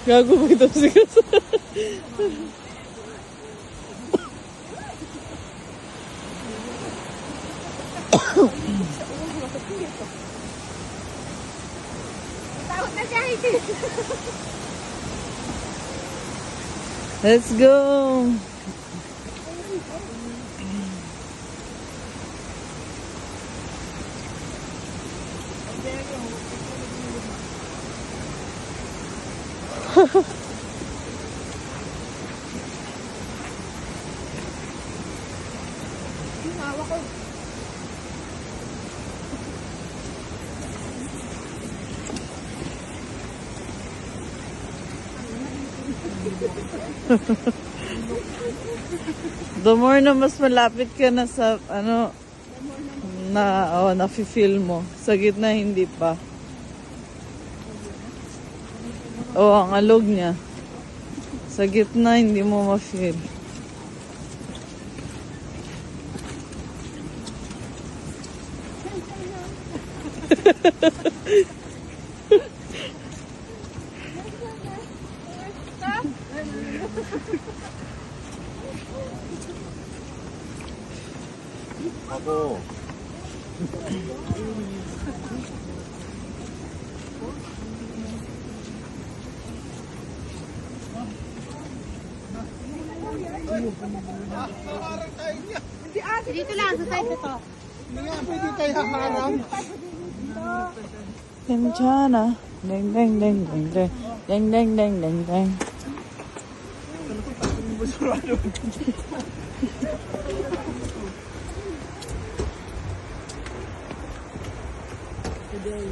Gago ba ito sigas? Let's go. The more na mas malapit ka na sa ano na nafi-feel mo. Sa gitna hindi pa. Ang alog niya. Sa gitna hindi mo ma-feel. Ako. Dito lang, sa side na to. Hindi nga, pwede tayo haharang. Kenchana. Deng deng deng deng deng. Deng deng deng deng deng. Today.